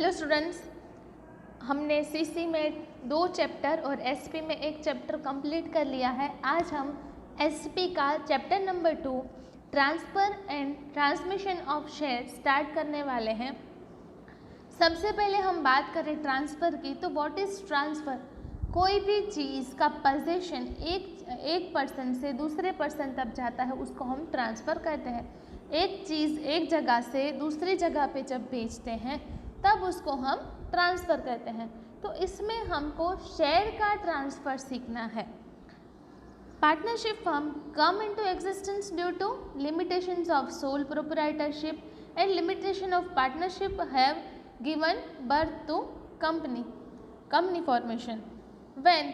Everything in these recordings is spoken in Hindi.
हेलो स्टूडेंट्स, हमने सीसी में 2 चैप्टर और एसपी में 1 चैप्टर कंप्लीट कर लिया है। आज हम एसपी का chapter number 2 transfer and transmission of share start करने वाले हैं। सबसे पहले हम बात करें ट्रांसफ़र की, तो व्हाट इज़ ट्रांसफ़र? कोई भी चीज़ का पोजीशन एक पर्सन से दूसरे पर्सन तक जाता है, उसको हम ट्रांसफ़र कहते हैं। एक चीज़ एक जगह से दूसरी जगह पे जब भेजते हैं तब उसको हम ट्रांसफ़र कहते हैं। तो इसमें हमको शेयर का ट्रांसफ़र सीखना है। Partnership firm come into existence due to limitations of sole proprietorship and limitation of partnership have given birth to company formation. When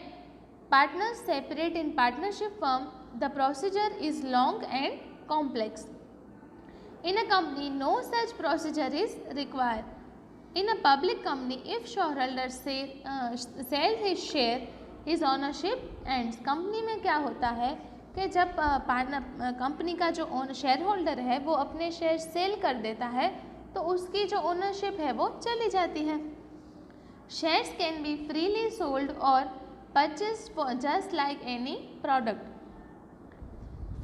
partners separate in partnership firm, the procedure is long and complex. In a company, no such procedure is required. In a public company, if shareholder sells his share, his ownership ends. Company में क्या होता है कि जब कंपनी का जो शेयर होल्डर है वो अपने शेयर सेल कर देता है तो उसकी जो ओनरशिप है वो चली जाती है। Shares can be freely sold or purchased for just like any product.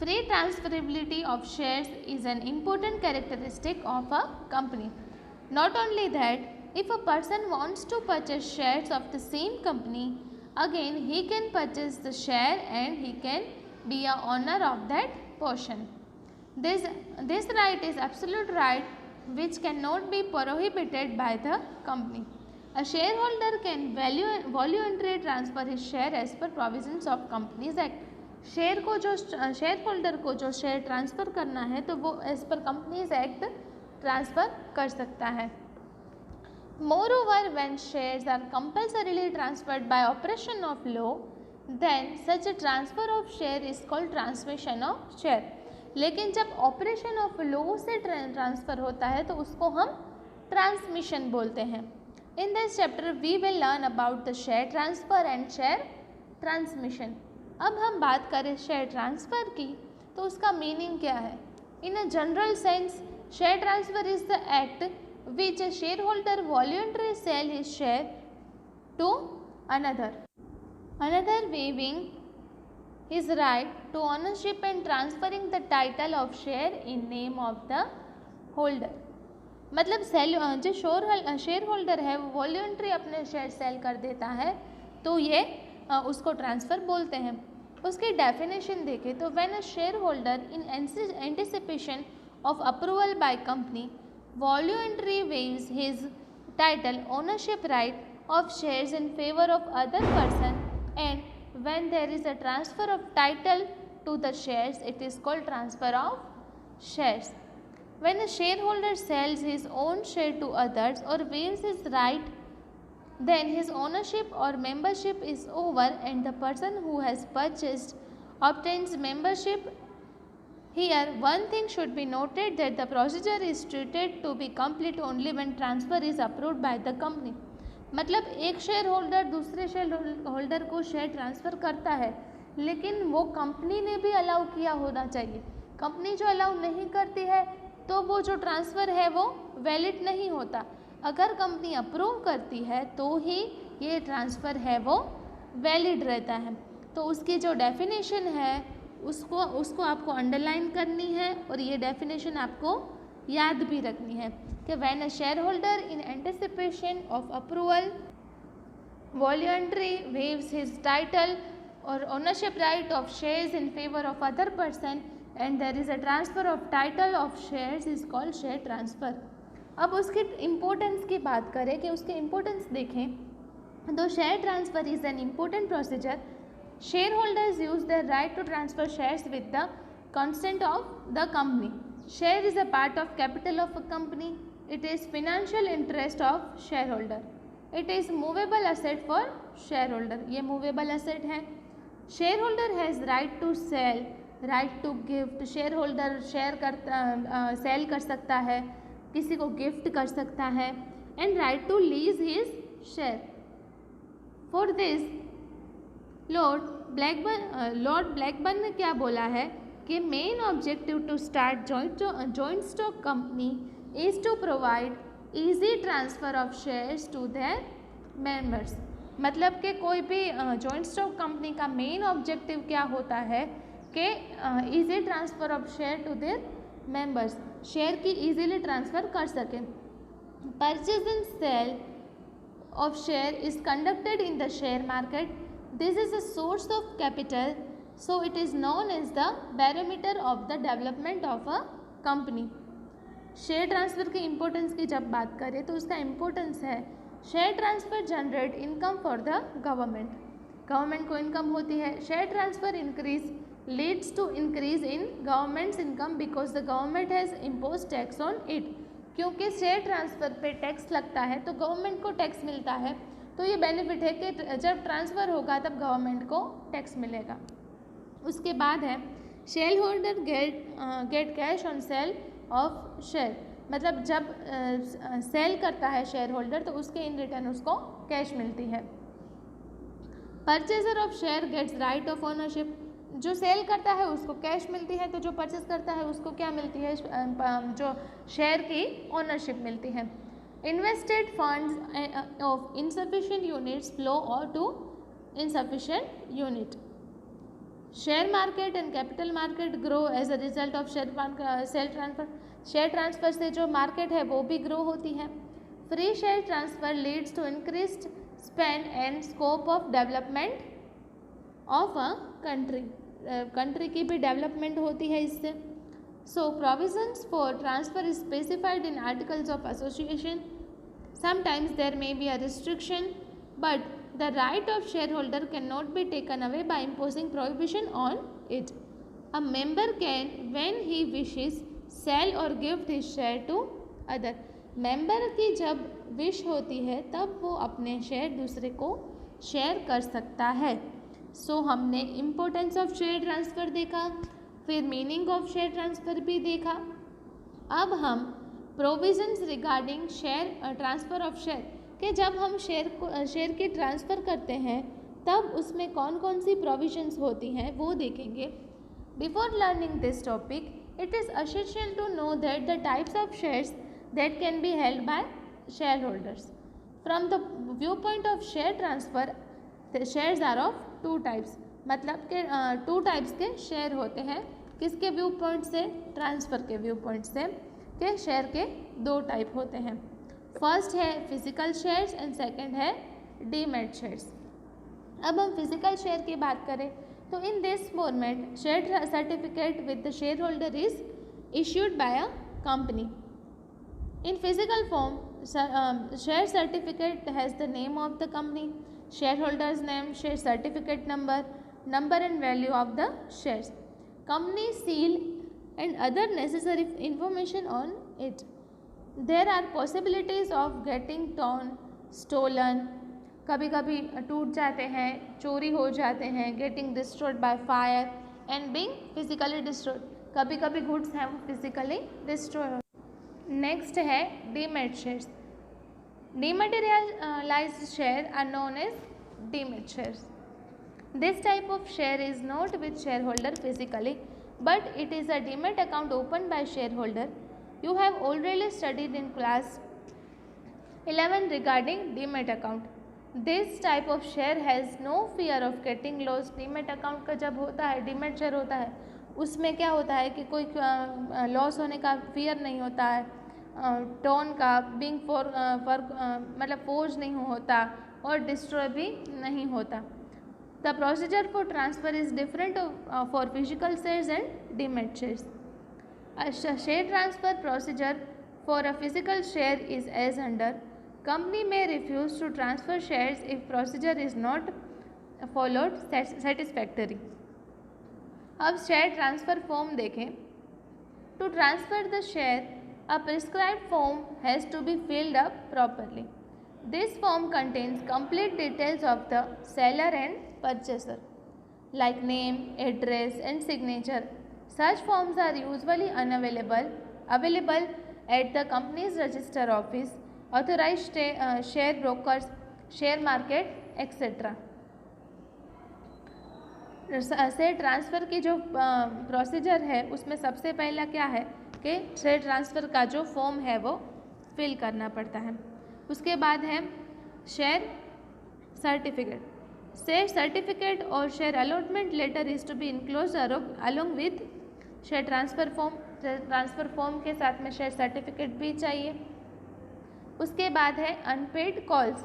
Free transferability of shares is an important characteristic of a company. Not only that, if a person wants to purchase shares of the same company, again he can purchase the share and he can be a owner of that portion. This right is absolute right which cannot be prohibited by the company. A shareholder can voluntarily transfer his share as per provisions of Companies Act. Share holder को जो शेयर ट्रांसफ़र करना है तो वो as per companies act transfer कर सकता है। Moreover, when shares are compulsorily transferred by operation of law, then such a transfer of share is called transmission of share. लेकिन जब ऑपरेशन ऑफ लॉ से ट्रांसफ़र होता है तो उसको हम ट्रांसमिशन बोलते हैं। In this chapter we will learn about the share transfer and share transmission. अब हम बात करें शेयर ट्रांसफ़र की तो उसका मीनिंग क्या है? In a general sense, share transfer is the act which a shareholder voluntarily sell his share to another waiving his right to ownership and transferring the title of share in name of the holder. मतलब जो शेयर होल्डर है वो वॉल्यूंट्री अपने शेयर सेल कर देता है तो ये उसको ट्रांसफ़र बोलते हैं। उसकी डेफिनेशन देखें तो when a share holder in anticipation of approval by company voluntary waives his title ownership right of shares in favour of other person and when there is a transfer of title to the shares it is called transfer of shares. When a shareholder sells his own share to others or waives his right, then his ownership or membership is over and the person who has purchased obtains membership. Here, one thing should be noted that the procedure is treated to be complete only when transfer is approved by the company. मतलब एक शेयर होल्डर दूसरे शेयर होल्डर को शेयर ट्रांसफ़र करता है लेकिन वो कंपनी ने भी अलाउ किया होना चाहिए। कंपनी जो अलाउ नहीं करती है तो वो जो ट्रांसफ़र है वो वैलिड नहीं होता। अगर कंपनी अप्रूव करती है तो ही ये ट्रांसफ़र है वो वैलिड रहता है। तो उसकी जो डेफिनेशन है उसको आपको अंडरलाइन करनी है और ये डेफिनेशन आपको याद भी रखनी है कि when a share holder in anticipation of approval voluntary waives his title or ownership right of shares in favour of other person and there is a transfer of title of shares is called share transfer. अब उसकी इम्पोर्टेंस की बात करें कि उसकी इम्पोर्टेंस देखें तो share transfer is an important procedure. Shareholders use their right to transfer shares with the consent of the company. Share is a part of capital of a company. It is financial interest of share holder. It is movable asset for shareholder. ये मूवेबल असेट है. Shareholder has right to sell, right to gift. Shareholder sell कर सकता है, किसी को गिफ्ट कर सकता है. And right to lease his share. For this Lord Blackburn ने क्या बोला है कि main objective to start joint stock company is to provide easy transfer of shares to their members. मतलब कि कोई भी जॉइंट स्टॉक कंपनी का मेन ऑब्जेक्टिव क्या होता है कि easy transfer of share to their members, share की ईजीली ट्रांसफ़र कर सकें। Purchase and sale of share is conducted in the share market. This is a source of capital, so it is known as the barometer of the development of a company. Share transfer की इम्पोर्टेंस की जब बात करें तो उसका इम्पोर्टेंस है, share transfer generate income for the government, government को इनकम होती है। Share transfer increase leads to increase in government's income because the government has impose tax on it. क्योंकि शेयर ट्रांसफ़र पे टैक्स लगता है तो गवर्नमेंट को टैक्स मिलता है, तो ये बेनिफिट है कि जब ट्रांसफ़र होगा तब गवर्नमेंट को टैक्स मिलेगा। उसके बाद है share holder gate cash on sale of share, मतलब जब सेल करता है शेयर होल्डर तो उसके इन रिटर्न उसको कैश मिलती है। Purchaser of share gets right of ownership, जो सेल करता है उसको कैश मिलती है, तो जो परचेज करता है उसको क्या मिलती है, जो शेयर की ओनरशिप मिलती है। Invested funds of insufficient units flow और to insufficient unit. Share market and capital market grow as a result of share transfer, share transfer से जो मार्केट है वो भी ग्रो होती है। Free share transfer leads to increased spend and scope of development of a country, country की भी डेवलपमेंट होती है इससे। So provisions for transfer is specified in articles of association, sometimes there may be a restriction but the right of share holder can not be taken away by imposing prohibition on it. A member can when he wishes sell or gift his share to other, member की जब विश होती है तब वो अपने शेयर दूसरे को शेयर कर सकता है। सो हमने इम्पोर्टेंस ऑफ शेयर ट्रांसफ़र देखा, फिर मीनिंग ऑफ शेयर ट्रांसफ़र भी देखा। अब हम provisions regarding share transfer of share कि जब हम शेयर की ट्रांसफ़र करते हैं तब उसमें कौन कौन सी प्रोविजंस होती हैं वो देखेंगे। Before learning this topic it is essential to know that the types of shares that can be held by share holders. From the view point of share transfer the shares are of two types, मतलब कि टू टाइप्स के शेयर होते हैं। किसके व्यू पॉइंट से, ट्रांसफ़र के व्यू पॉइंट से, के शेयर के दो टाइप होते हैं। फर्स्ट है फिजिकल शेयर्स एंड सेकंड है डीमैट शेयर्स। अब हम फिजिकल शेयर की बात करें तो in this format share certificate with the share holder is issued by a company. In physical form share certificate has the name of the company, shareholders name, share certificate number and value of the shares, company seal and other necessary information on it. There are possibilities of getting torn, stolen, कभी कभी टूट जाते हैं, चोरी हो जाते हैं, getting destroyed by fire and being physically destroyed, कभी कभी गुड्स हैं वो फिजिकली डिस्ट्रॉय। नेक्स्ट है demat shares. Dematerialised share are known as demat shares. This type of share is not with share holder physically but it is a demat account open by share holder. You have already studied in class 11 regarding demat account. This type of share has no fear of getting lost. demat account का जब होता है, demat share होता है, उसमें क्या होता है कि कोई लॉस होने का फियर नहीं होता है, टोन का बिंग मतलब फोर्ज नहीं होता और डिस्ट्रॉय भी नहीं होता। The procedure for transfer is different for physical shares and demat shares. A share transfer procedure for a physical share is as under. Company may refuse to transfer shares if procedure is not followed satisfactory. अब शेयर ट्रांसफ़र फॉर्म देखें। To transfer the share, a prescribed form has to be filled up properly. This form contains complete details of the seller and purchaser, like name, address, and signature. Such forms are usually available at the company's register office, authorized share brokers, share market, etc. Share transfer की जो प्रोसीजर है उसमें सबसे पहला क्या है कि शेयर ट्रांसफ़र का जो फॉर्म है वो फिल करना पड़ता है। उसके बाद है शेयर सर्टिफिकेट। शेयर सर्टिफिकेट और share allotment letter is to be enclose along with share transfer form. Transfer form के साथ में शेयर सर्टिफिकेट भी चाहिए। उसके बाद है unpaid calls.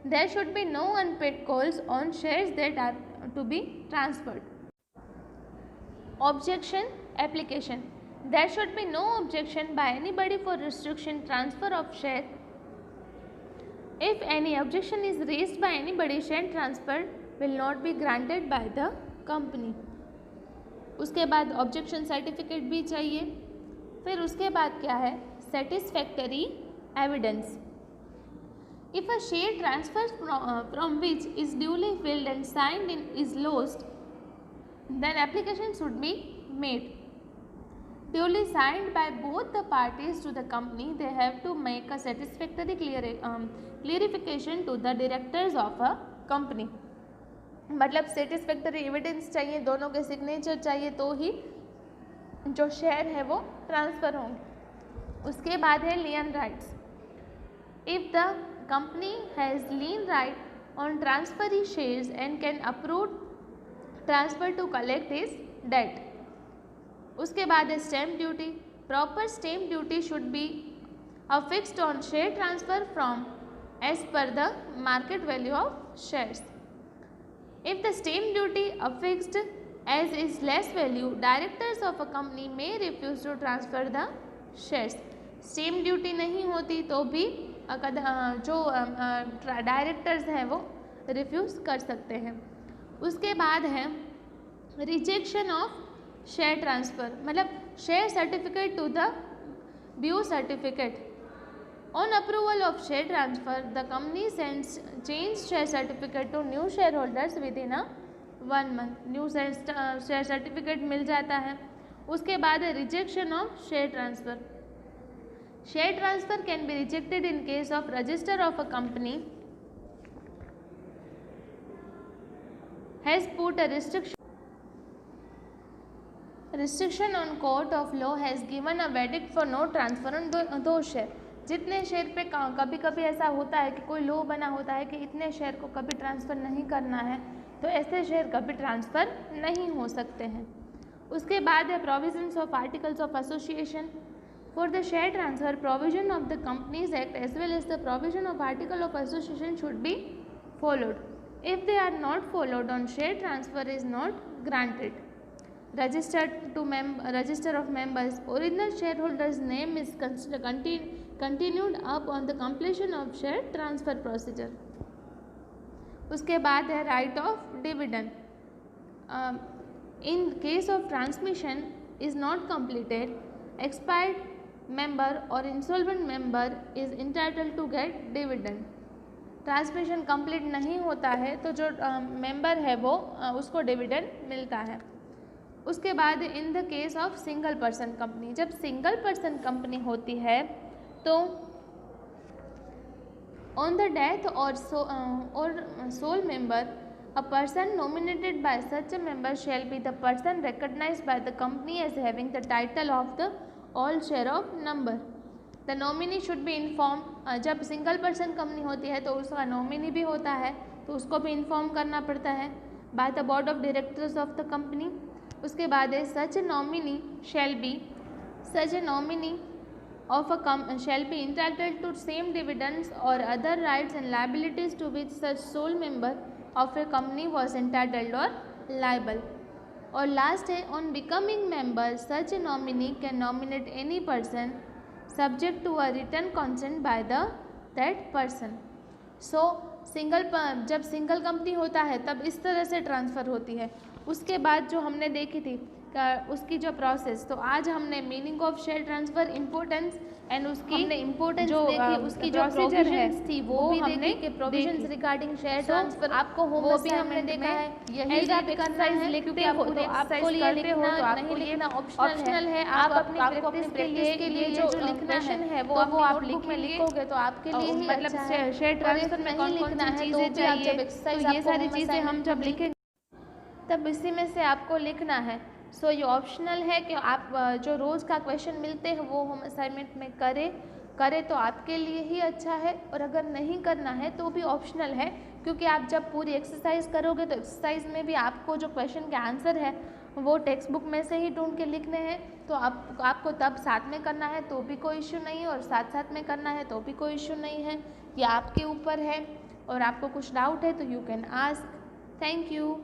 There should be no unpaid calls on shares that are to be transferred. Objection application. There should be no objection by anybody for restriction transfer of share. If any objection is raised by anybody, share transfer will not be granted by the company. उसके बाद ऑब्जेक्शन सर्टिफिकेट भी चाहिए। फिर उसके बाद क्या है, satisfactory evidence. If a share transfer from which is duly filled and signed in is lost, then application should be made. Duly signed by both the parties to the company, they have to make a satisfactory clarification to the directors of a company. मतलब सेटिस्फैक्टरी एविडेंस चाहिए, दोनों के सिग्नेचर चाहिए तो ही जो शेयर है वो ट्रांसफ़र होंगे। उसके बाद है lien rights. If the company has lien right on transferee shares and can approve transfer to collect his debt. उसके बाद है stamp duty. Proper stamp duty should be affixed on share transfer from as per the market value of shares. If the stamp duty affixed as is less value, directors of a company may refuse to transfer the shares. Stamp duty नहीं होती तो भी जो डायरेक्टर्स हैं वो रिफ्यूज़ कर सकते हैं। उसके बाद है रिजेक्शन ऑफ शेयर ट्रांसफ़र, मतलब share certificate to the buyer certificate. On approval of share transfer the company sends change share certificate to new share holders with in 1 month. New share certificate मिल जाता है। उसके बाद है rejection of share transfer. Share transfer can be rejected in case of register of a company has put a restriction on court of law has given a verdict for no transfer on those share। जितने शेयर पे कभी कभी ऐसा होता है कि कोई लॉ बना होता है कि इतने शेयर को कभी ट्रांसफ़र नहीं करना है, तो ऐसे शेयर कभी ट्रांसफ़र नहीं हो सकते हैं। उसके बाद है provisions of articles of association. For the share transfer provision of the companies act as well as the provision of article of association should be followed. If they are not followed on share transfer is not granted. Register of members, original shareholders name is continued up on the completion of share transfer procedure। उसके बाद है right of dividend। In case of transmission is not completed, expired member or insolvent member is entitled to get dividend। Transmission complete नहीं होता है तो जो मेंबर है वो उसको डिविडेंड मिलता है। उसके बाद in the case of single person company, जब सिंगल पर्सन कंपनी होती है तो ऑन द डेथ और sole member a person nominated by such a member shall be the person recognized by the company as having the title of the all share of number. The nominee should be inform. जब सिंगल पर्सन कंपनी होती है तो उसका नॉमिनी भी होता है तो उसको भी इन्फॉर्म करना पड़ता है by the board of directors of the company. उसके बाद है such nominee of a shall be entitled to same dividends और other rights and liabilities to which such sole member of a company was entitled और लायबल। और लास्ट है on becoming member such nominee can nominate any person subject to a return consent by the that person. So जब सिंगल कंपनी होता है तब इस तरह से ट्रांसफ़र होती है। उसके बाद जो हमने देखी थी उसकी जो प्रोसेस, तो आज हमने meaning of share transfer, importance and उसकी हमने इम्पोर्टेंस जो देखी, उसकी जो प्रोविजंस थी वो भी हमने कि प्रोविजंस रिगार्डिंग शेयर ट्रांसफ़र आपको वो भी हमने देखा है। यही आप एक्सरसाइज लिखते हो तो आपको ये लिखना नहीं लिखना ऑप्शनल है। आप अपनी प्रैक्टिस के लिए जो लिखना है वो आप लिखोगे तो आपके लिए ही मतलब शेयर ट्रांसफ़र में कौन कौन सी चीज़ें चाहिए, तो ये सारी चीज़ें हम जब लिखेंगे तब इसी में से आपको लिखना है। सो ये ऑप्शनल है कि आप जो रोज़ का क्वेश्चन मिलते हैं वो हम असाइनमेंट में करें तो आपके लिए ही अच्छा है, और अगर नहीं करना है तो भी ऑप्शनल है, क्योंकि आप जब पूरी एक्सरसाइज करोगे तो एक्सरसाइज में भी आपको जो क्वेश्चन के आंसर है वो टेक्स्ट बुक में से ही ढूंढ के लिखने हैं। तो आपको तब साथ में करना है तो भी कोई इश्यू नहीं है, और साथ साथ में करना है तो भी कोई इश्यू नहीं है, ये आपके ऊपर है। और आपको कुछ डाउट है तो you can ask. Thank you.